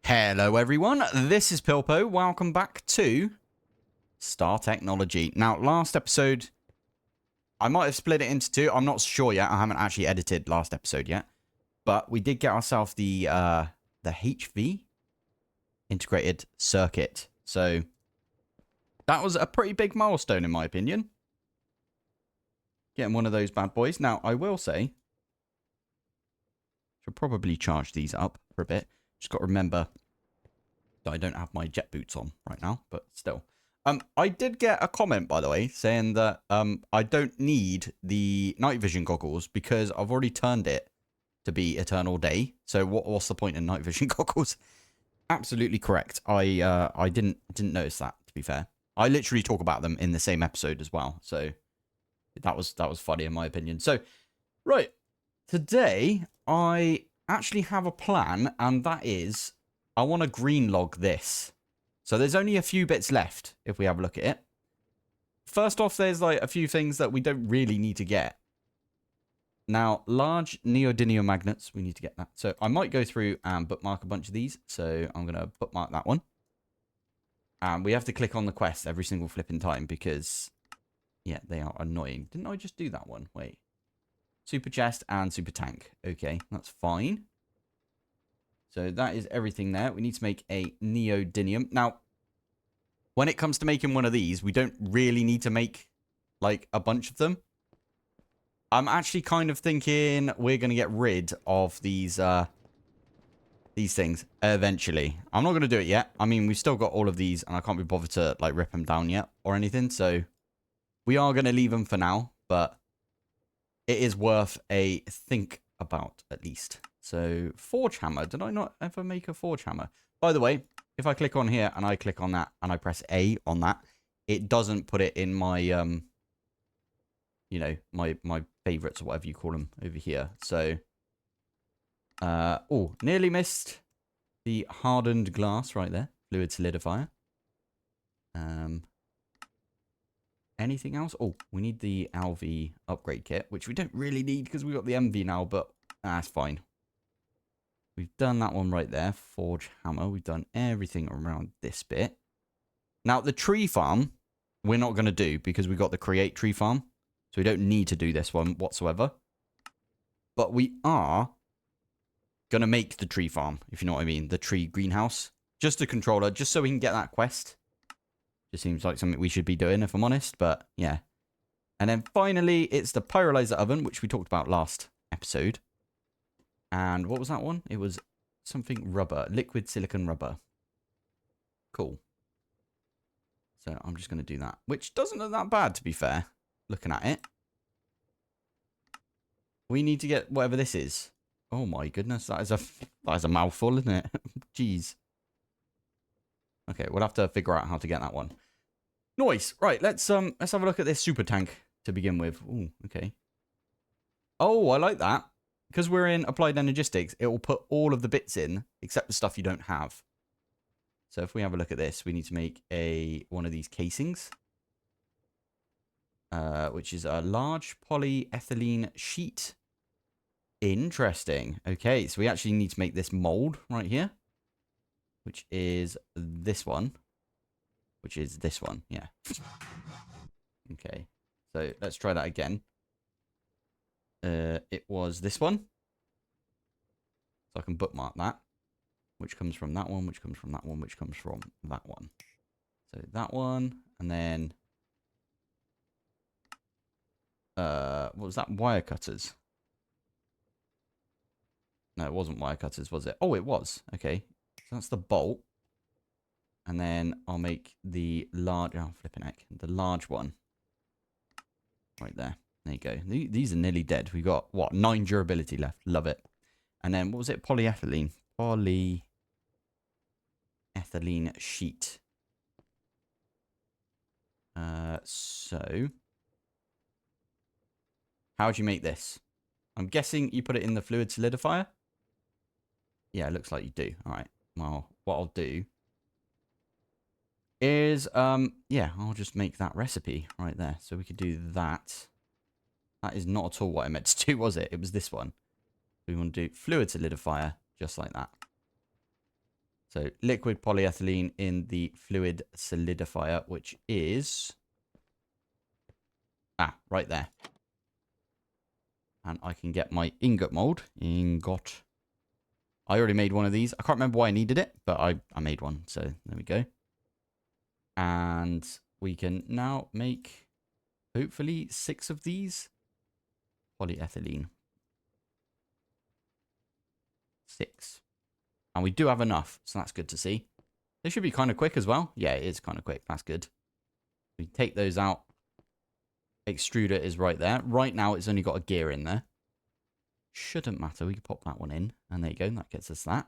Hello everyone, this is Pilpoh. Welcome back to Star Technology. Now, last episode, I might have split it into two. I'm not sure yet. I haven't actually edited last episode yet. But we did get ourselves the HV integrated circuit. So that was a pretty big milestone in my opinion. Getting one of those bad boys. Now, I will say, should probably charge these up for a bit. Just got to remember that I don't have my jet boots on right now, but still. I did get a comment, by the way, saying that I don't need the night vision goggles because I've already turned it to be eternal day. So what's the point in night vision goggles? Absolutely correct. I didn't notice that, to be fair. I literally talk about them in the same episode as well. So that was funny in my opinion. So right, today I actually have a plan, and that is I want to green log this. So there's only a few bits left if we have a look at it. First off, there's like a few things that we don't really need to get. Now, large neodymium magnets, we need to get that. So I might go through and bookmark a bunch of these. So I'm going to bookmark that one. And we have to click on the quest every single flipping time because, yeah, they are annoying. Didn't I just do that one? Wait. Super chest and super tank. Okay, that's fine. So that is everything there. We need to make a neodymium. Now, when it comes to making one of these, we don't really need to make like a bunch of them. I'm actually kind of thinking we're going to get rid of these things eventually. I'm not going to do it yet. I mean, we've still got all of these and I can't be bothered to like rip them down yet or anything. So we are going to leave them for now, but it is worth a think about at least. So forge hammer. Did I not ever make a forge hammer? By the way, if I click on here and I click on that and I press A on that, it doesn't put it in my, you know, my favorites or whatever you call them over here. So, oh, nearly missed the hardened glass right there. Fluid solidifier. Anything else? Oh, we need the LV upgrade kit, which we don't really need because we've got the MV now, but that's fine. We've done that one right there. Forge hammer. We've done everything around this bit. Now, the tree farm, we're not going to do because we've got the create tree farm. So we don't need to do this one whatsoever. But we are going to make the tree farm, if you know what I mean. The tree greenhouse. Just a controller, just so we can get that quest. Just seems like something we should be doing, if I'm honest. But, yeah. And then finally, it's the pyrolyzer oven, which we talked about last episode. And what was that one? It was something rubber. Liquid silicon rubber. Cool. So I'm just going to do that. Which doesn't look that bad, to be fair. Looking at it. We need to get whatever this is. Oh my goodness. That is a mouthful, isn't it? Jeez. Okay, we'll have to figure out how to get that one. Nice. Right, let's have a look at this super tank to begin with. Ooh, okay. Oh, I like that. Because we're in applied energistics, it will put all of the bits in, except the stuff you don't have. So if we have a look at this, we need to make one of these casings. Which is a large polyethylene sheet. Interesting. Okay, so we actually need to make this mold right here. Which is this one. Which is this one, yeah. Okay, so let's try that again. It was this one. So I can bookmark that. Which comes from that one, which comes from that one, which comes from that one. So that one, and then... what was that? Wire cutters. No, it wasn't wire cutters, was it? Oh, it was. Okay. So that's the bolt. And then I'll make the large... Oh, flipping heck. The large one. Right there. There you go. These are nearly dead. We've got, what, 9 durability left. Love it. And then, what was it? Polyethylene. Polyethylene sheet. So... How do you make this? I'm guessing you put it in the fluid solidifier? Yeah, it looks like you do. All right. Well, what I'll do is, yeah, I'll just make that recipe right there. So we could do that. That is not at all what I meant to do, was it? It was this one. We want to do fluid solidifier just like that. So liquid polyethylene in the fluid solidifier, which is... right there. And I can get my ingot mold. Ingot. I already made one of these. I can't remember why I needed it, but I made one. So there we go. And we can now make, hopefully, 6 of these. Polyethylene. 6. And we do have enough, so that's good to see. They should be kind of quick as well. Yeah, it is kind of quick. That's good. We take those out. Extruder is right there. Right now, it's only got a gear in there. Shouldn't matter. We can pop that one in. And there you go. That gets us that.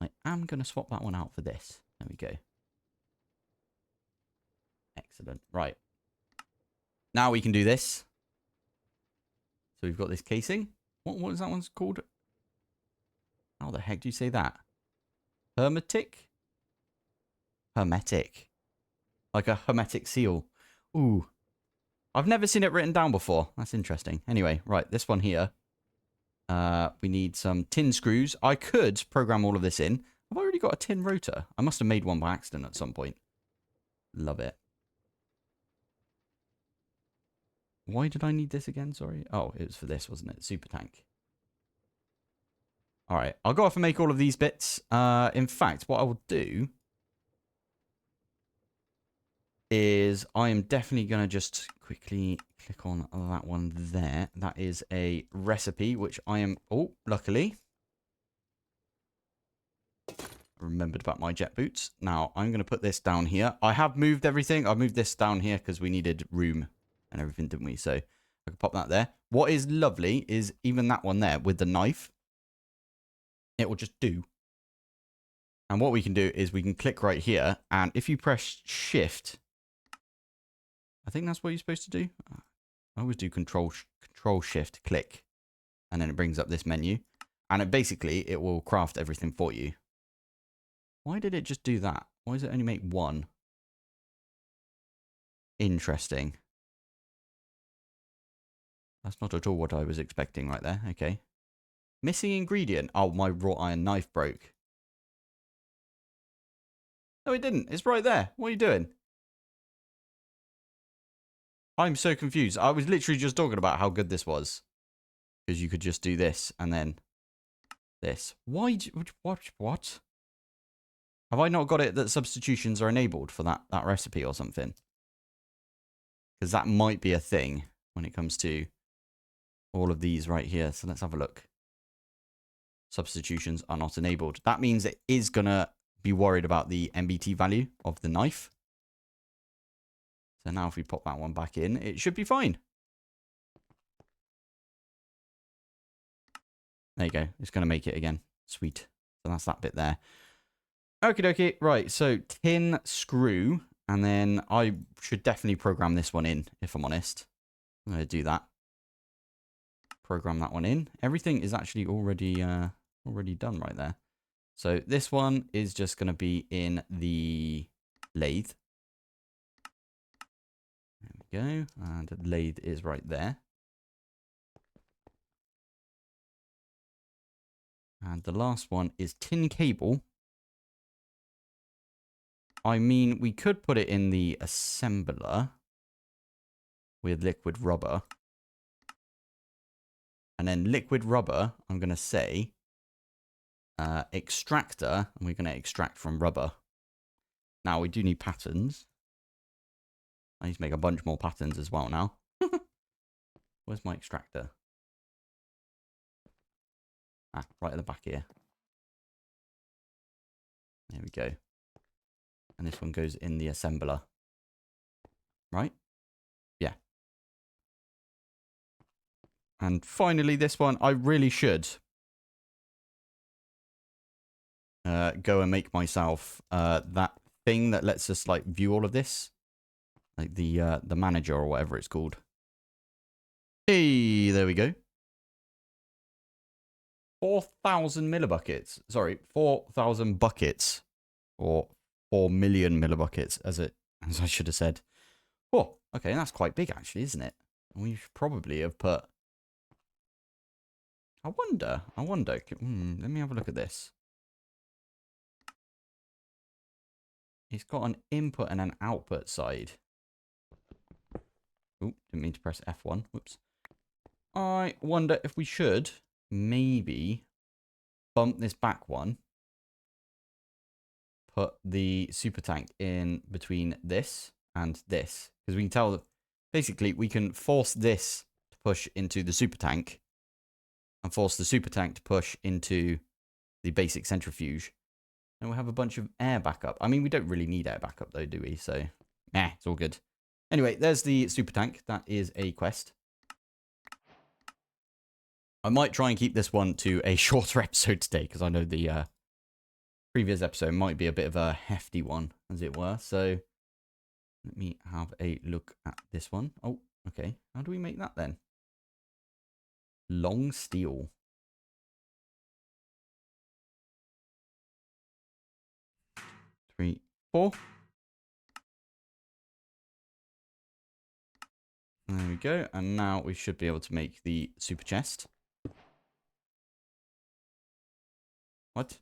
I am going to swap that one out for this. There we go. Excellent. Right. Now we can do this. So we've got this casing. What is that one's called? How the heck do you say that? Hermetic? Hermetic. Like a hermetic seal. Ooh. I've never seen it written down before. That's interesting. Anyway, right. This one here. We need some tin screws. I could program all of this in. I've already got a tin rotor. I must have made one by accident at some point. Love it. Why did I need this again? Sorry. Oh, it was for this, wasn't it? Super tank. All right. I'll go off and make all of these bits. In fact, what I will do is I am definitely going to just quickly click on that one there. That is a recipe, which I am... Oh, luckily. Remembered about my jet boots. Now, I'm going to put this down here. I have moved everything. I've moved this down here because we needed room and everything, didn't we? So I can pop that there. What is lovely is even that one there with the knife. It will just do. And what we can do is we can click right here. And if you press shift... I think that's what you're supposed to do. I always do control shift click. And then it brings up this menu. And it basically, it will craft everything for you. Why did it just do that? Why does it only make one? Interesting. That's not at all what I was expecting right there. Okay. Missing ingredient. Oh, my wrought iron knife broke. No, it didn't. It's right there. What are you doing? I'm so confused. I was literally just talking about how good this was. Because you could just do this and then this. Why? What? Have I not got it that substitutions are enabled for that recipe or something? Because that might be a thing when it comes to all of these right here. So let's have a look. Substitutions are not enabled. That means it is going to be worried about the MBT value of the knife. So now if we pop that one back in, it should be fine. There you go. It's going to make it again. Sweet. So that's that bit there. Okie dokie. Right. So tin screw. And then I should definitely program this one in, if I'm honest. I'm going to do that. Program that one in. Everything is actually already done right there. So this one is just going to be in the lathe. There we go. And the lathe is right there. And the last one is tin cable. I mean, we could put it in the assembler with liquid rubber. And then liquid rubber, I'm going to say extractor, and we're going to extract from rubber. Now, we do need patterns. I need to make a bunch more patterns as well now. Where's my extractor? Ah, right at the back here. There we go. And this one goes in the assembler. Right? Yeah. And finally, this one, I really should go and make myself that thing that lets us like view all of this. Like the manager or whatever it's called. Hey, there we go. 4,000 millibuckets. Sorry, 4,000 buckets. Or 4 million millibuckets, as I should have said. Oh, okay, that's quite big actually, isn't it? We should probably have put... I wonder. Let me have a look at this. it's got an input and an output side. Oh, didn't mean to press F1. Whoops. I wonder if we should maybe bump this back one. Put the super tank in between this and this. Because we can tell that basically we can force this to push into the super tank. And force the super tank to push into the basic centrifuge. And we'll have a bunch of air backup. I mean, we don't really need air backup though, do we? So, it's all good. Anyway, there's the super tank. That is a quest. I might try and keep this one to a shorter episode today, because I know the previous episode might be a bit of a hefty one, as it were. So, let me have a look at this one. Oh, okay. How do we make that then? Long steel. Three, four. There we go. And now we should be able to make the super chest. What?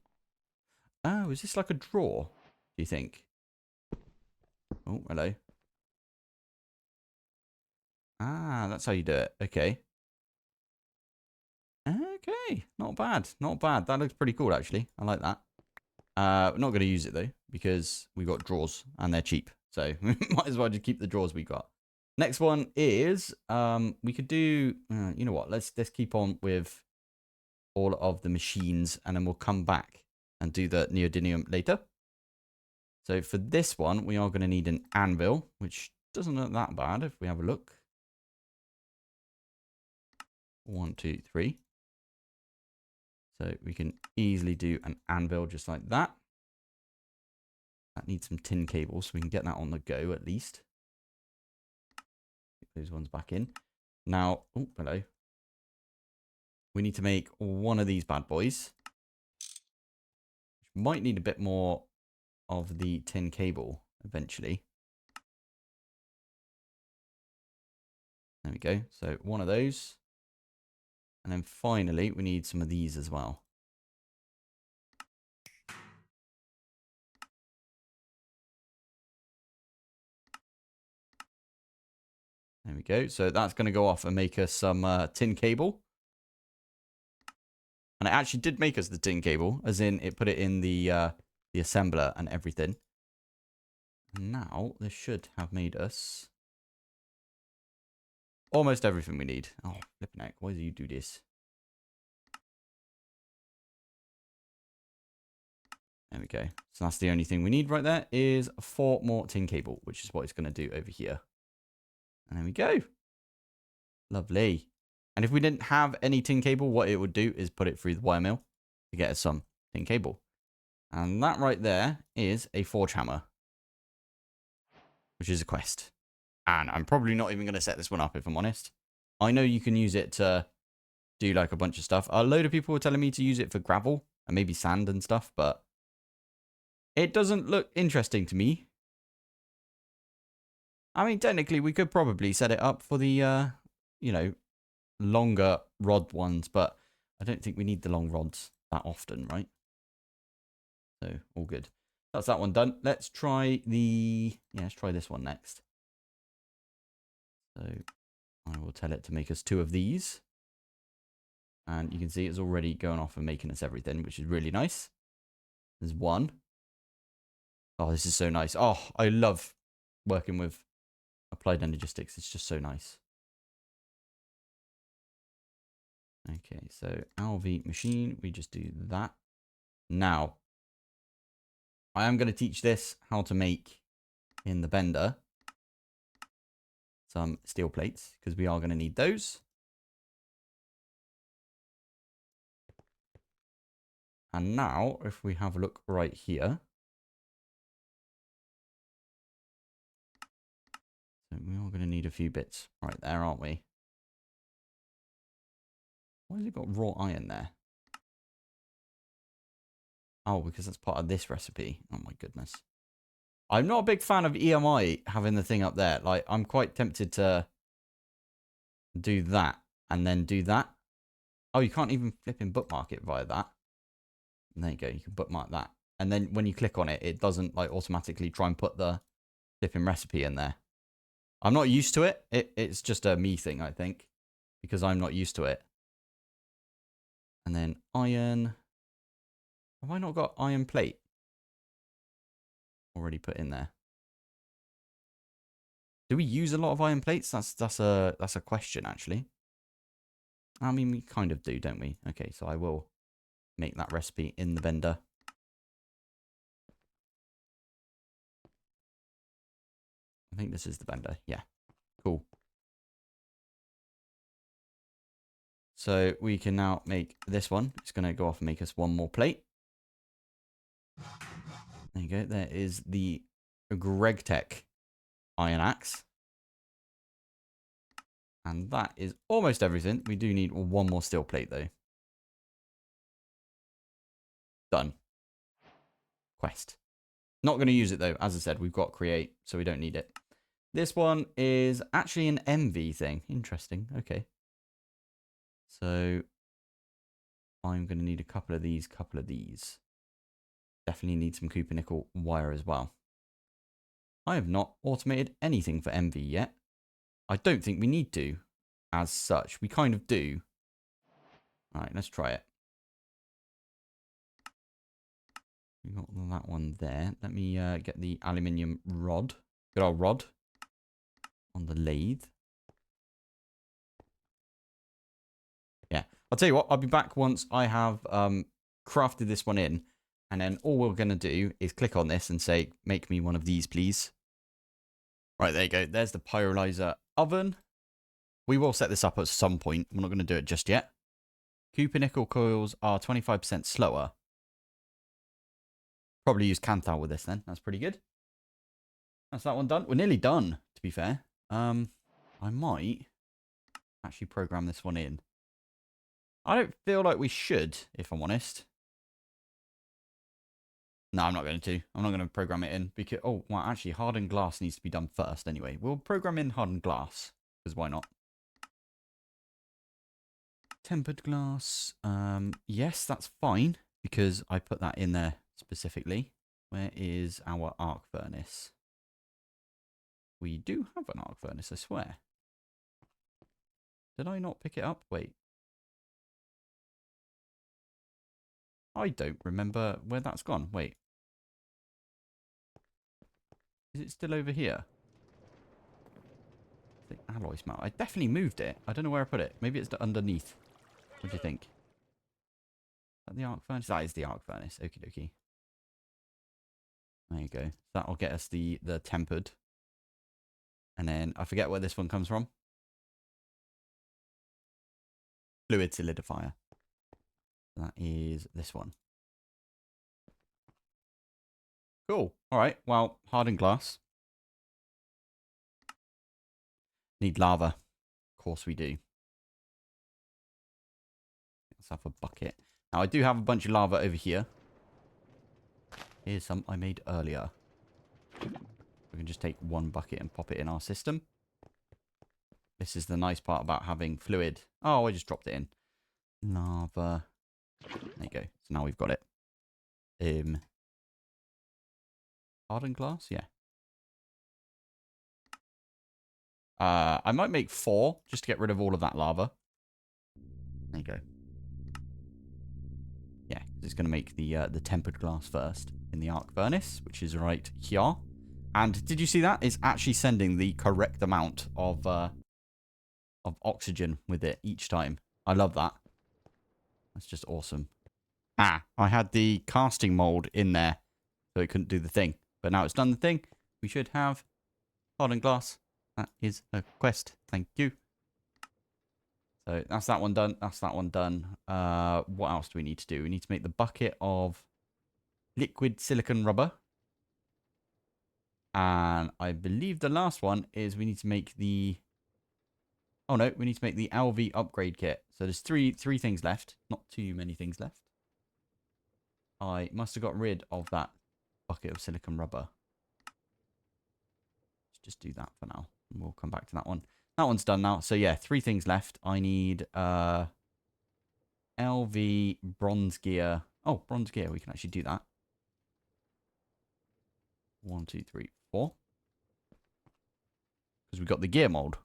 Oh, is this like a drawer, do you think? Oh, hello. Ah, that's how you do it. Okay. Okay. Not bad. Not bad. That looks pretty cool, actually. I like that. We're not going to use it, though, because we got drawers, and they're cheap. So, we might as well just keep the drawers we got. Next one is, we could do, you know what? Let's keep on with all of the machines, and then we'll come back and do the neodymium later. So for this one, we are going to need an anvil, which doesn't look that bad if we have a look. 1, 2, 3. So we can easily do an anvil just like that. That needs some tin cables, so we can get that on the go at least. Get those ones back in. Now, oh, hello. We need to make one of these bad boys. Which might need a bit more of the tin cable eventually. There we go. So one of those. And then finally, we need some of these as well. There we go. So that's going to go off and make us some tin cable. And it actually did make us the tin cable, as in it put it in the assembler and everything. And now this should have made us almost everything we need. Oh, flipping heck. Why do you do this? There we go. So that's the only thing we need right there is 4 more tin cable, which is what it's going to do over here. And there we go. Lovely. And if we didn't have any tin cable, what it would do is put it through the wire mill to get us some tin cable. And that right there is a forge hammer, which is a quest. And I'm probably not even going to set this one up, if I'm honest. I know you can use it to do like a bunch of stuff. A load of people were telling me to use it for gravel and maybe sand and stuff, but it doesn't look interesting to me. I mean, technically, we could probably set it up for the, you know, longer rod ones, but I don't think we need the long rods that often, right? So, all good. That's that one done. Let's try let's try this one next. So, I will tell it to make us 2 of these. And you can see it's already going off and making us everything, which is really nice. There's 1. Oh, this is so nice. Oh, I love working with applied energistics. It's just so nice. Okay, so LV machine, we just do that. Now, I am going to teach this how to make in the bender some steel plates, because we are going to need those. And now, if we have a look right here. So we are going to need a few bits right there, aren't we? Why has it got raw iron there? Oh, because that's part of this recipe. Oh my goodness. I'm not a big fan of EMI having the thing up there. Like, I'm quite tempted to do that and then do that. Oh, you can't even flip and bookmark it via that. And there you go. You can bookmark that. And then when you click on it, it doesn't like automatically try and put the flipping recipe in there. I'm not used to it. It's just a me thing, I think, because I'm not used to it. And then iron. Have I not got iron plate already put in there? Do we use a lot of iron plates? That's a question, actually. I mean, we kind of do, don't we? Okay, so I will make that recipe in the vendor. I think this is the vendor. Yeah, cool. So we can now make this one. It's going to go off and make us one more plate. There you go. There is the GregTech iron axe. And that is almost everything. We do need one more steel plate, though. Done. Quest. Not going to use it, though. As I said, we've got create, so we don't need it. This one is actually an MV thing. Interesting. Okay. So I'm going to need a couple of these, Definitely need some copper nickel wire as well. I have not automated anything for MV yet. I don't think we need to, as such. We kind of do. All right, let's try it. We got that one there. Let me get the aluminium rod. Good old rod on the lathe. Yeah, I'll tell you what. I'll be back once I have crafted this one in. And then all we're going to do is click on this and say, make me one of these, please. Right, there you go. There's the pyrolyzer oven. We will set this up at some point. We're not going to do it just yet. Copper nickel coils are 25% slower. Probably use Kanthal with this then. That's pretty good. That's that one done. We're nearly done, to be fair. I might actually program this one in. I don't feel like we should, if I'm honest. No, I'm not going to. I'm not going to program it in because, oh, well, actually, hardened glass needs to be done first anyway. We'll program in hardened glass because why not? Tempered glass. Yes, that's fine because I put that in there specifically. Where is our arc furnace? We do have an arc furnace, I swear. Did I not pick it up? Wait. I don't remember where that's gone. Wait. Is it still over here? The alloy smelt. I definitely moved it. I don't know where I put it. Maybe it's underneath. What do you think? Is that the arc furnace? That is the arc furnace. Okie dokie. There you go. That'll get us the tempered. And then I forget where this one comes from. Fluid solidifier. That is this one. Cool. All right. Well, hardened glass. Need lava. Of course we do. Let's have a bucket. Now, I do have a bunch of lava over here. Here's some I made earlier. We can just take one bucket and pop it in our system. This is the nice part about having fluid. Oh, I just dropped it in. Lava. There you go. So now we've got it. Hardened glass? Yeah. I might make 4 just to get rid of all of that lava. There you go. Yeah, it's going to make the tempered glass first in the arc furnace, which is right here. And did you see that? It's actually sending the correct amount of oxygen with it each time. I love that. That's just awesome. Ah, I had the casting mold in there, so it couldn't do the thing. But now it's done the thing. We should have hardened glass. That is a quest. Thank you. So that's that one done. That's that one done. What else do we need to do? We need to make the bucket of liquid silicon rubber. And I believe the last one is we need to make the... Oh no, we need to make the LV upgrade kit. So there's three things left. Not too many things left. I must have got rid of that bucket of silicon rubber. Let's just do that for now. And we'll come back to that one. That one's done now. So yeah, 3 things left. I need LV bronze gear. Oh, bronze gear. We can actually do that. 1, 2, 3, 4. Because we've got the gear mold.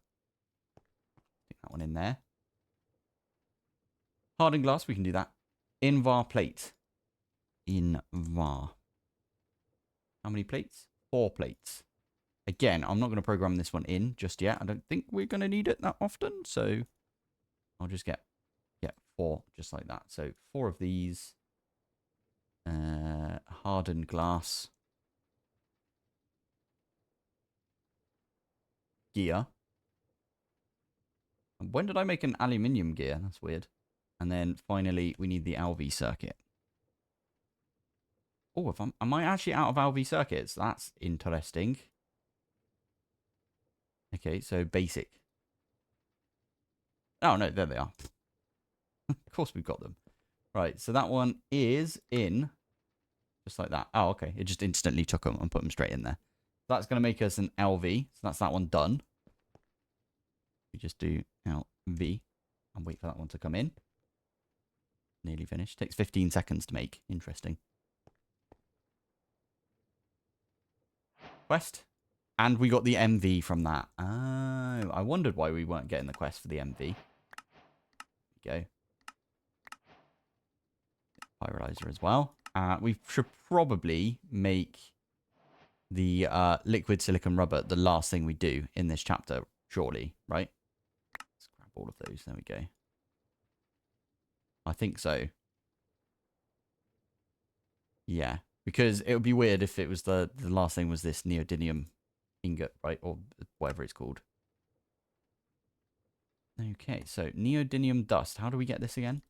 Stick that one in there. Hardened glass, we can do that. Invar plate. Invar. How many plates? 4 plates. Again, I'm not going to program this one in just yet. I don't think we're going to need it that often. So I'll just get 4 just like that. So 4 of these. Hardened glass. Gear. And when did I make an aluminium gear? That's weird. And then finally, we need the LV circuit. Oh, am I actually out of LV circuits? That's interesting. Okay, so basic. Oh, no, there they are. Of course we've got them. Right, so that one is in. Just like that. Oh, okay. It just instantly took them and put them straight in there. That's going to make us an LV. So that's that one done. We just do LV and wait for that one to come in. Nearly finished. Takes 15 seconds to make. Interesting. Quest. And we got the MV from that. Oh, I wondered why we weren't getting the quest for the MV. There we go. Pyrolyzer as well. We should probably make the liquid silicon rubber the last thing we do in this chapter, surely, right? Let's grab all of those. There we go. I think so. Yeah, because it would be weird if it was the last thing was this neodymium ingot, right? Or whatever it's called. Okay, so neodymium dust. How do we get this again?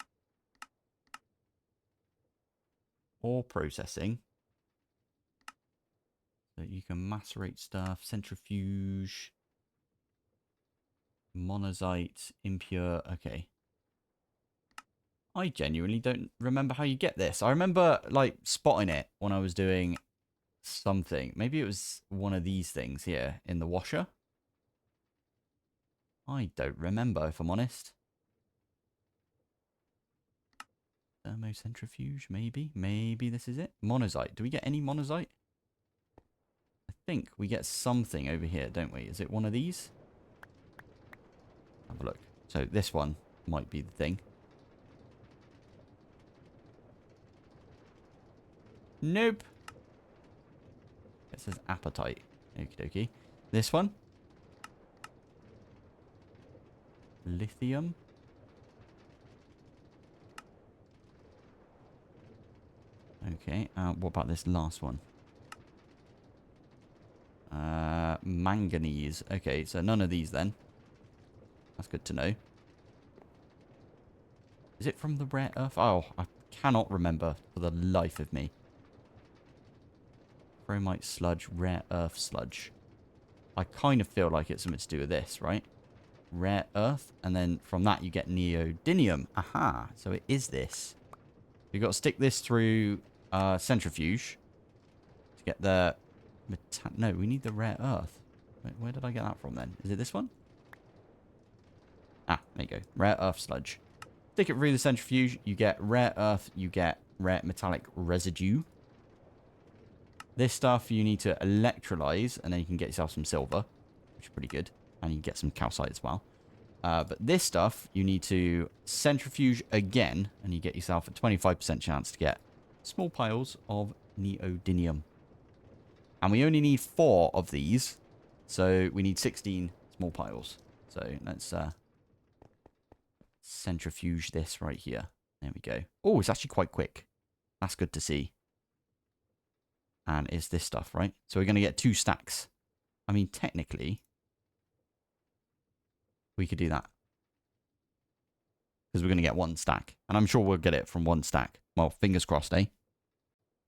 Ore processing. So you can macerate stuff, centrifuge, monazite, impure. Okay. I genuinely don't remember how you get this. I remember like spotting it when I was doing something. Maybe it was one of these things here in the washer. I don't remember, if I'm honest. Thermocentrifuge, maybe. Maybe this is it. Monazite. Do we get any monazite? I think we get something over here, don't we? Is it one of these? Have a look. So this one might be the thing. Nope. It says appetite. Okie dokie. This one. Lithium. Okay. What about this last one? Manganese. Okay, so none of these then. That's good to know. Is it from the rare earth? Oh, I cannot remember for the life of me. Chromite sludge, rare earth sludge. I kind of feel like it's something to do with this, right? Rare earth, and then from that you get neodymium. Aha, so it is this. You've got to stick this through centrifuge to get the... No, we need the rare earth. Where did I get that from then? Is it this one? Ah, there you go. Rare earth sludge. Stick it through the centrifuge. You get rare earth. You get rare metallic residue. This stuff you need to electrolyze, and then you can get yourself some silver, which is pretty good. And you can get some calcite as well. But this stuff, you need to centrifuge again, and you get yourself a 25% chance to get small piles of neodymium. And we only need 4 of these, so we need 16 small piles. So let's centrifuge this right here. There we go. Oh, it's actually quite quick. That's good to see. And it's this stuff, right? So we're going to get 2 stacks. I mean, technically, we could do that. Because we're going to get 1 stack. And I'm sure we'll get it from 1 stack. Well, fingers crossed, eh?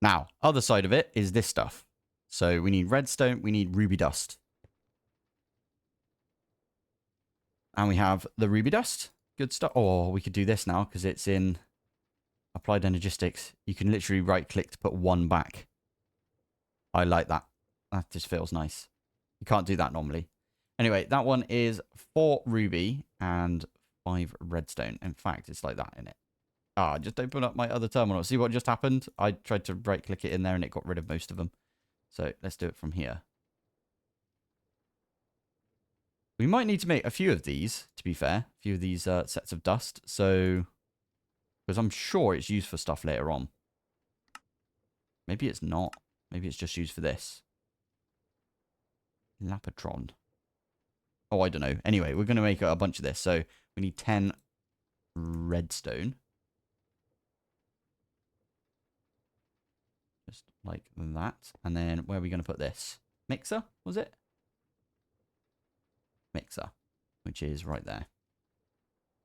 Now, other side of it is this stuff. So we need redstone, we need ruby dust. And we have the ruby dust. Good stuff. Oh, we could do this now because it's in applied energistics. You can literally right click to put 1 back. I like that. That just feels nice. You can't do that normally. Anyway, that one is 4 ruby and 5 redstone. In fact, it's like that in it. Just open up my other terminal. See what just happened? I tried to right click it in there and it got rid of most of them. So let's do it from here. We might need to make a few of these, to be fair. A few of these sets of dust. So, because I'm sure it's used for stuff later on. Maybe it's not. Maybe it's just used for this. Lapotron. Oh, I don't know. Anyway, we're going to make a bunch of this. So we need 10 redstone. Just like that. And then where are we going to put this? Mixer, was it? Mixer, which is right there.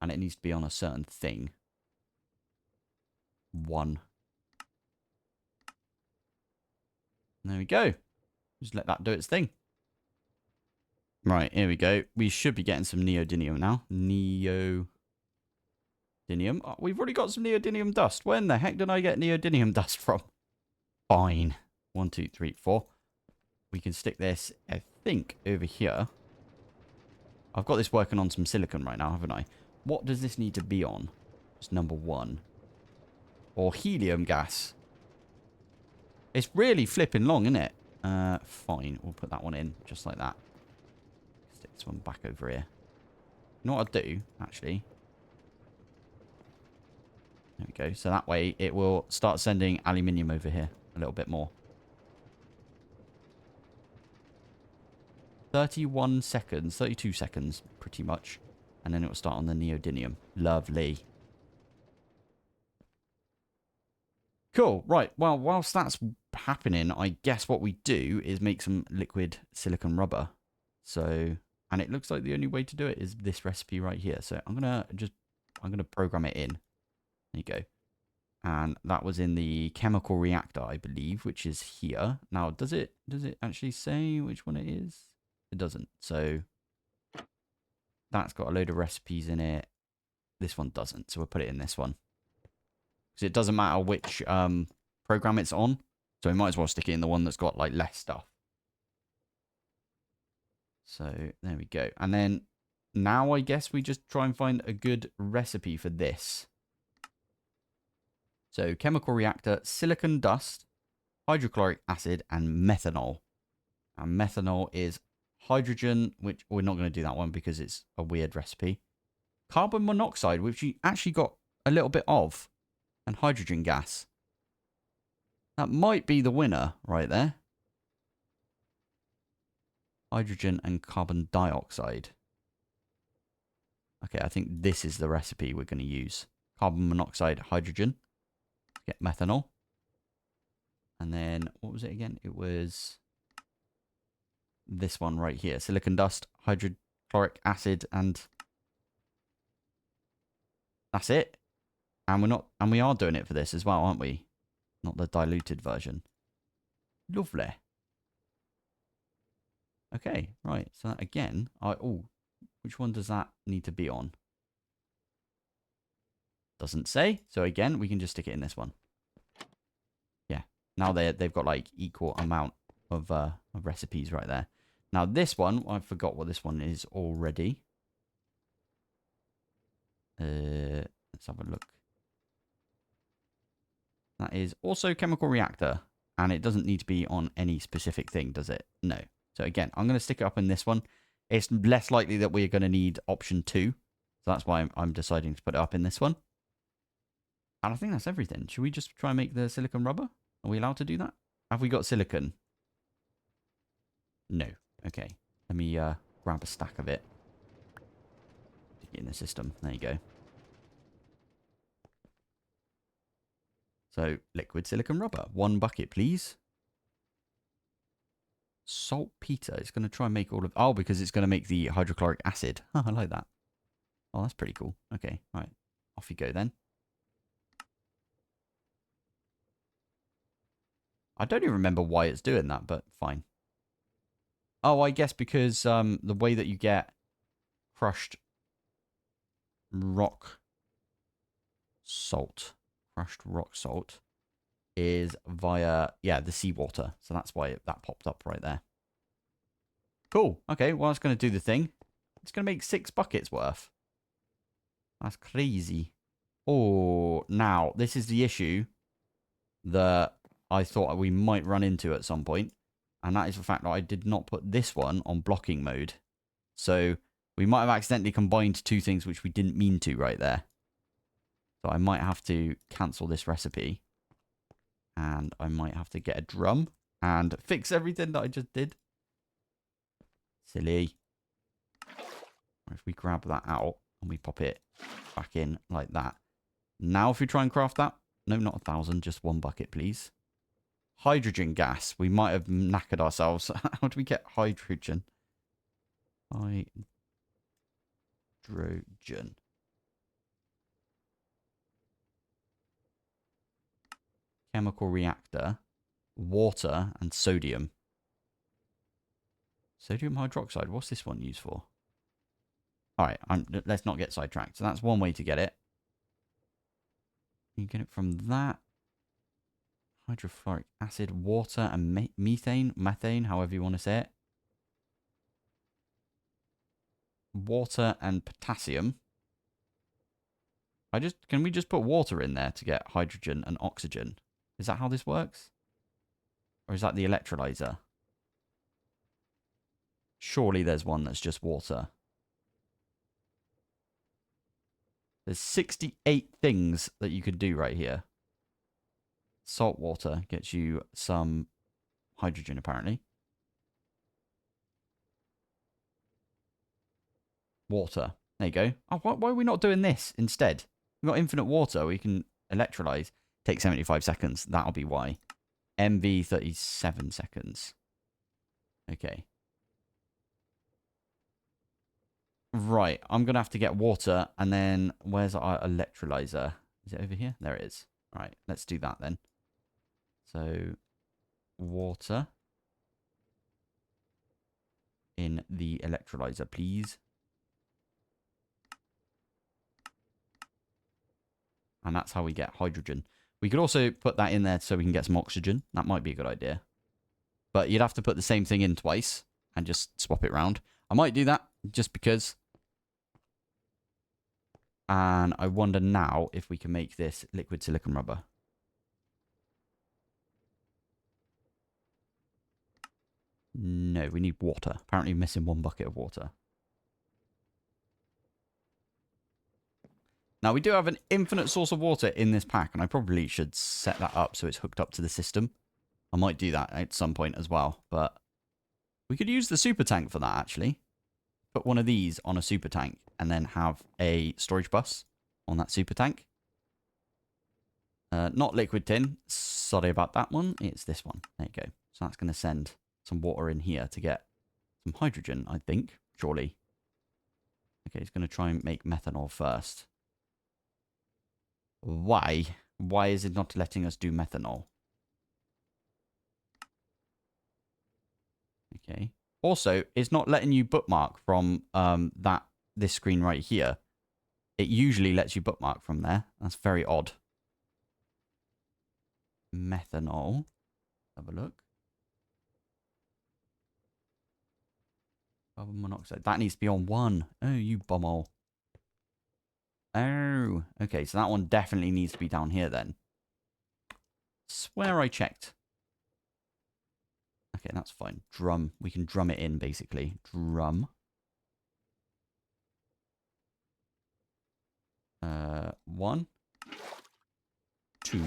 And it needs to be on a certain thing. 1. There we go. Just let that do its thing. Right, here we go. We should be getting some neodymium now. Neodymium. Oh, we've already got some neodymium dust. Where in the heck did I get neodymium dust from? Fine. 1, 2, 3, 4. We can stick this, I think, over here. I've got this working on some silicon right now, haven't I? What does this need to be on? It's number 1. Or helium gas. It's really flipping long, isn't it? Fine. We'll put that one in, just like that. Stick this one back over here. You know what I'll do, actually? There we go. So that way, it will start sending aluminium over here a little bit more. 31 seconds, 32 seconds, pretty much. And then it will start on the neodymium. Lovely. Cool. Right. Well, whilst that's happening, I guess what we do is make some liquid silicon rubber. So, and it looks like the only way to do it is this recipe right here. So I'm going to program it in. There you go. And that was in the chemical reactor, I believe, which is here. Now, does it actually say which one it is? It doesn't. So that's got a load of recipes in it. This one doesn't. So we'll put it in this one. Because it doesn't matter which program it's on. So we might as well stick it in the one that's got like less stuff. So there we go. And then now I guess we just try and find a good recipe for this. So chemical reactor, silicon dust, hydrochloric acid, and methanol. And methanol is hydrogen, which we're not going to do that one because it's a weird recipe. Carbon monoxide, which you actually got a little bit of. And hydrogen gas. That might be the winner right there. Hydrogen and carbon dioxide. Okay, I think this is the recipe we're going to use. Carbon monoxide, hydrogen. Get methanol. And then, what was it again? It was this one right here. Silicon dust, hydrochloric acid, and that's it. And we are doing it for this as well, aren't we? Not the diluted version. Lovely. Okay, right. So that, again, which one does that need to be on? Doesn't say. So again, we can just stick it in this one. Yeah. Now they've got like equal amount of recipes right there. Now this one, I forgot what this one is already. Let's have a look. That is also chemical reactor. And it doesn't need to be on any specific thing, does it? No. So again, I'm going to stick it up in this one. It's less likely that we're going to need option 2. So that's why I'm deciding to put it up in this one. And I think that's everything. Should we just try and make the silicon rubber? Are we allowed to do that? Have we got silicon? No. Okay. Let me grab a stack of it. Stick it in the system. There you go. So, liquid silicon rubber. 1 bucket, please. Saltpeter. It's going to try and make all of... Oh, because it's going to make the hydrochloric acid. Oh, I like that. Oh, that's pretty cool. Okay, right. Off you go then. I don't even remember why it's doing that, but fine. Oh, I guess because the way that you get crushed rock salt is via, yeah, the seawater. So that's why that popped up right there. Cool. Okay, well, it's going to do the thing. It's going to make 6 buckets worth. That's crazy. Oh, now, this is the issue that I thought we might run into at some point. And that is the fact that I did not put this one on blocking mode. So we might have accidentally combined two things which we didn't mean to right there. So I might have to cancel this recipe. And I might have to get a drum and fix everything that I just did. Silly. If we grab that out and we pop it back in like that. Now if we try and craft that. No, not 1,000. Just 1 bucket, please. Hydrogen gas. We might have knackered ourselves. How do we get hydrogen? Hydrogen. Chemical reactor. Water and sodium. Sodium hydroxide. What's this one used for? Alright, let's not get sidetracked. So that's one way to get it. You get it from that. Hydrofluoric acid, water, and methane, however you want to say it. Water and potassium. Can we just put water in there to get hydrogen and oxygen? Is that how this works? Or is that the electrolyzer? Surely there's one that's just water. There's 68 things that you could do right here. Salt water gets you some hydrogen, apparently. Water. There you go. Oh, why are we not doing this instead? We've got infinite water. We can electrolyze. Take 75 seconds. That'll be why. MV 37 seconds. Okay. Right. I'm going to have to get water. And then where's our electrolyzer? Is it over here? There it is. All right. Let's do that then. So, water in the electrolyzer, please. And that's how we get hydrogen. We could also put that in there so we can get some oxygen. That might be a good idea. But you'd have to put the same thing in twice and just swap it around. I might do that just because. And I wonder now if we can make this liquid silicon rubber. No, we need water. Apparently missing 1 bucket of water. Now, we do have an infinite source of water in this pack, and I probably should set that up so it's hooked up to the system. I might do that at some point as well, but we could use the super tank for that, actually. Put one of these on a super tank, and then have a storage bus on that super tank. Not liquid tin. Sorry about that one. It's this one. There you go. So that's going to send some water in here to get some hydrogen, I think. Surely. Okay, it's going to try and make methanol first. Why? Why is it not letting us do methanol? Okay. Also, it's not letting you bookmark from this screen right here. It usually lets you bookmark from there. That's very odd. Methanol. Have a look. Carbon monoxide. That needs to be on 1. Oh, you bumhole. Oh, okay, so that one definitely needs to be down here then. Swear I checked. Okay, that's fine. Drum. We can drum it in, basically. Drum. 1. 2.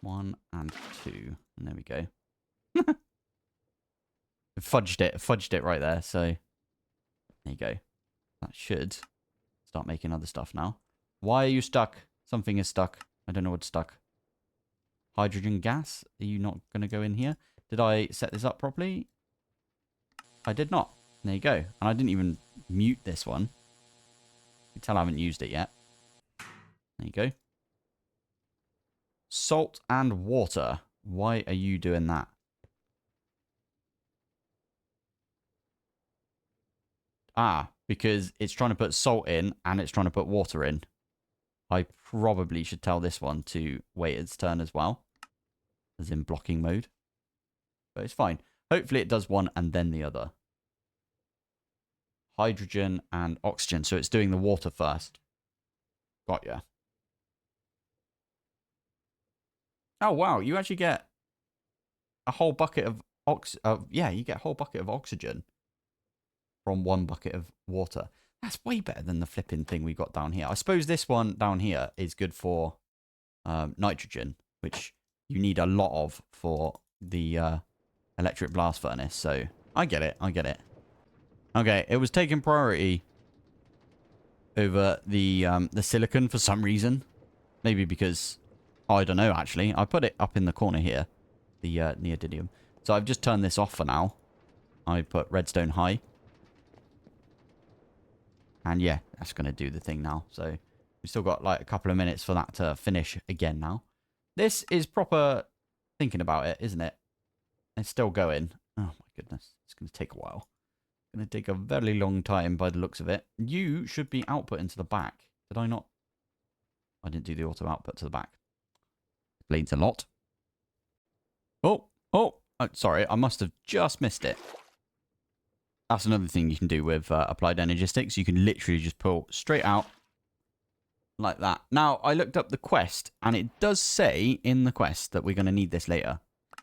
1 and 2. And there we go. Fudged it right there, so... There you go. That should start making other stuff now. Why are you stuck? Something is stuck. I don't know what's stuck. Hydrogen gas? Are you not going to go in here? Did I set this up properly? I did not. There you go. And I didn't even mute this one. You can tell I haven't used it yet. There you go. Salt and water. Why are you doing that? Ah, because it's trying to put salt in and it's trying to put water in. I probably should tell this one to wait its turn as well. As in blocking mode. But it's fine. Hopefully it does one and then the other. Hydrogen and oxygen. So it's doing the water first. Got ya. Oh, wow. You actually get a whole bucket of yeah, you get a whole bucket of oxygen from one bucket of water. That's way better than the flipping thing we got down here. I suppose this one down here is good for nitrogen, which you need a lot of for the electric blast furnace. So I get it. I get it. Okay, it was taking priority over the silicon for some reason. Maybe because, I don't know, actually. I put it up in the corner here, the neodymium. So I've just turned this off for now. I put redstone high. And yeah, that's going to do the thing now. So we've still got like a couple of minutes for that to finish again now. This is proper thinking about it, isn't it? It's still going. Oh my goodness. It's going to take a while. It's going to take a very long time by the looks of it. You should be output into the back. Did I not? I didn't do the auto output to the back. Explains a lot. Oh, sorry. I must have just missed it. That's another thing you can do with applied energistics. You can literally just pull straight out like that. Now, I looked up the quest, and it does say in the quest that we're going to need this later.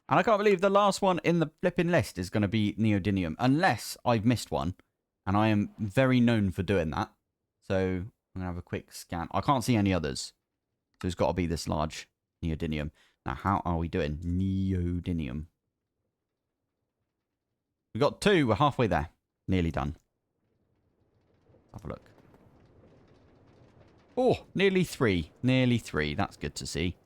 And I can't believe the last one in the flipping list is going to be neodymium, unless I've missed one. And I am very known for doing that. So I'm going to have a quick scan. I can't see any others. So it's got to be this large neodymium. Now, how are we doing? Neodymium. We got 2. We're halfway there. Nearly done. Let's have a look. Oh, nearly 3. Nearly 3. That's good to see.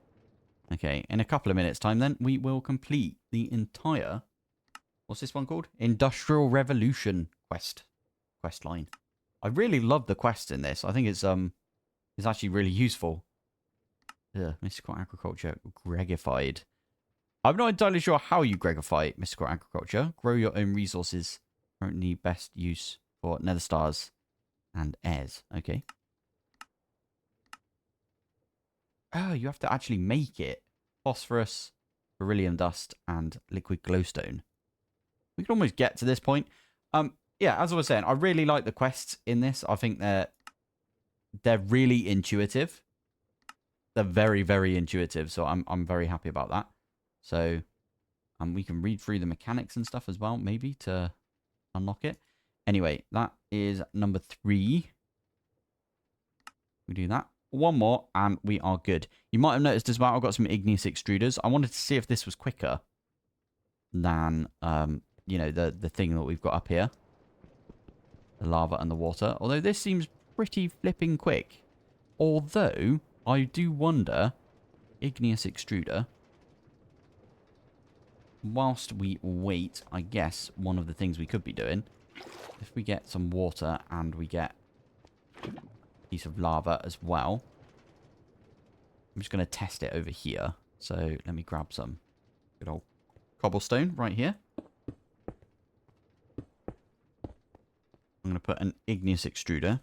Okay, in a couple of minutes' time, then, we will complete the entire... What's this one called? Industrial Revolution quest line. I really love the quests in this. I think it's actually really useful. Mystical Agriculture. Gregified. I'm not entirely sure how you Gregify Mystical Agriculture. Grow your own resources. Currently best use for nether stars and airs. Okay. Oh, you have to actually make it. Phosphorus, beryllium dust, and liquid glowstone. We can almost get to this point. Yeah, as I was saying, I really like the quests in this. I think they're really intuitive. They're very, very intuitive, so I'm very happy about that. So, we can read through the mechanics and stuff as well, maybe, to unlock it. Anyway, that is number 3. We do that. One more, and we are good. You might have noticed as well, I've got some igneous extruders. I wanted to see if this was quicker than, you know, the thing that we've got up here. The lava and the water. Although this seems pretty flipping quick. Although, I do wonder, igneous extruder... Whilst we wait, I guess one of the things we could be doing, if we get some water and we get a piece of lava as well, I'm just going to test it over here. So let me grab some good old cobblestone right here. I'm going to put an igneous extruder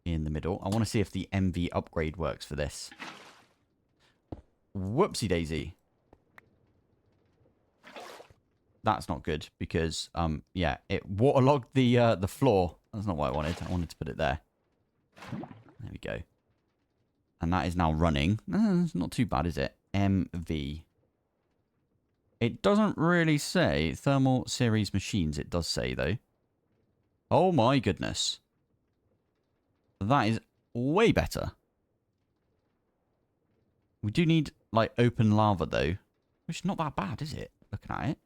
in the middle. I want to see if the MV upgrade works for this. Whoopsie daisy. That's not good because, yeah, it waterlogged the floor. That's not what I wanted. I wanted to put it there. There we go. And that is now running. It's not too bad, is it? MV. It doesn't really say thermal series machines. It does say, though. Oh, my goodness. That is way better. We do need, like, open lava, though. Which is not that bad, is it? Looking at it.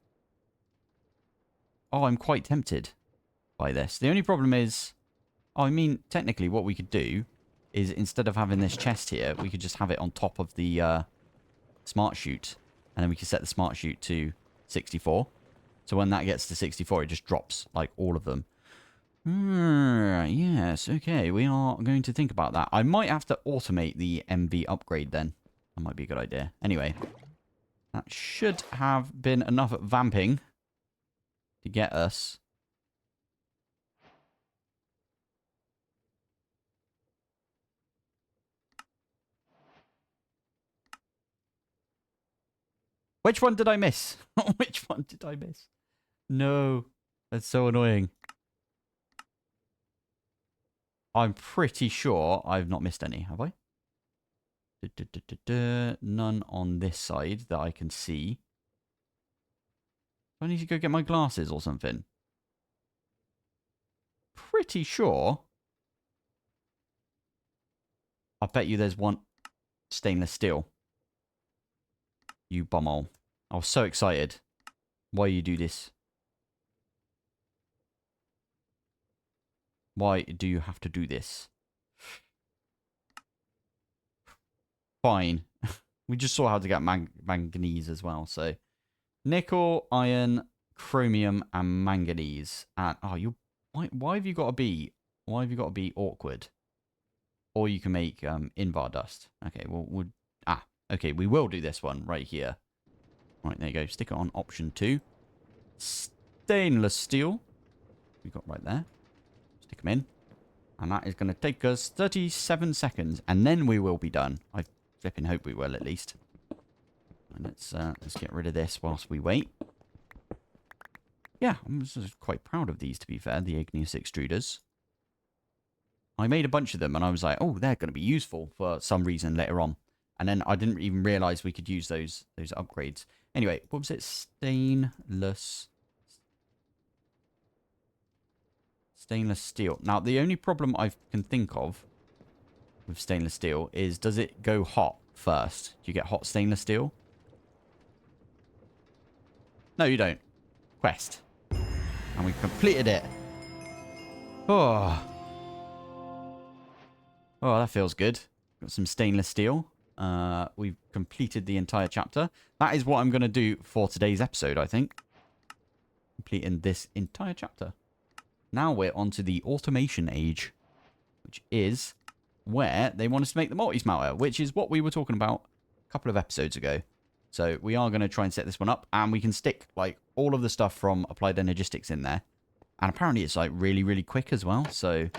Oh, I'm quite tempted by this. The only problem is... Oh, I mean, technically what we could do is instead of having this chest here, we could just have it on top of the smart chute. And then we can set the smart chute to 64. So when that gets to 64, it just drops, like, all of them. Yes, okay. We are going to think about that. I might have to automate the MV upgrade then. That might be a good idea. Anyway, that should have been enough vamping to get us. Which one did I miss? Which one did I miss? No. That's so annoying. I'm pretty sure I've not missed any, have I? None on this side that I can see. Do I need to go get my glasses or something? Pretty sure. I bet you there's one stainless steel. You bumhole. I was so excited. Why you do this? Why do you have to do this? Fine. We just saw how to get manganese as well. So, nickel, iron, chromium, and manganese. And oh, why have you got to be? Why have you got to be awkward? Or you can make invar dust. Okay, okay, we will do this one right here. Right, there you go. Stick it on option 2. Stainless steel. We got right there. Stick them in. And that is going to take us 37 seconds. And then we will be done. I flipping hope we will, at least. And let's get rid of this whilst we wait. Yeah, I'm just quite proud of these, to be fair, the igneous extruders. I made a bunch of them, and I was like, oh, they're going to be useful for some reason later on. And then I didn't even realise we could use those upgrades. Anyway, what was it? Stainless steel. Now, the only problem I can think of with stainless steel is, does it go hot first? Do you get hot stainless steel? No, you don't. Quest. And we've completed it. Oh, that feels good. Got some stainless steel. We've completed the entire chapter. That is what I'm going to do for today's episode, I think. Completing this entire chapter. Now we're on to the automation age, which is where they want us to make the multi-smelter, which is what we were talking about a couple of episodes ago. So we are going to try and set this one up, and we can stick like all of the stuff from Applied Energistics in there. And apparently it's like really, really quick as well. So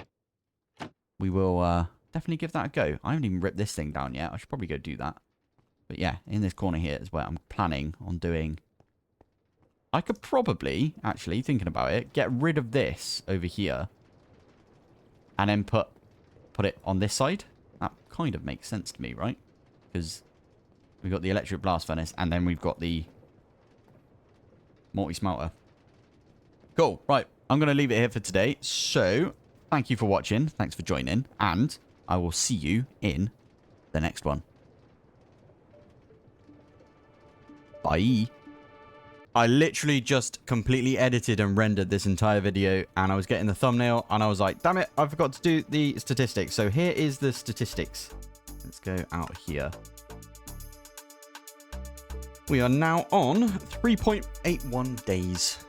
we will definitely give that a go. I haven't even ripped this thing down yet. I should probably go do that. But yeah, in this corner here is where I'm planning on doing. I could probably, actually, thinking about it, get rid of this over here. And then put it on this side. That kind of makes sense to me, right? Because we've got the electric blast furnace, and then we've got the multi-smelter. Cool. Right. I'm going to leave it here for today. So, thank you for watching. Thanks for joining. And I will see you in the next one. Bye. I literally just completely edited and rendered this entire video, and I was getting the thumbnail, and I was like, damn it, I forgot to do the statistics. So here is the statistics. Let's go out here. We are now on 3.81 days.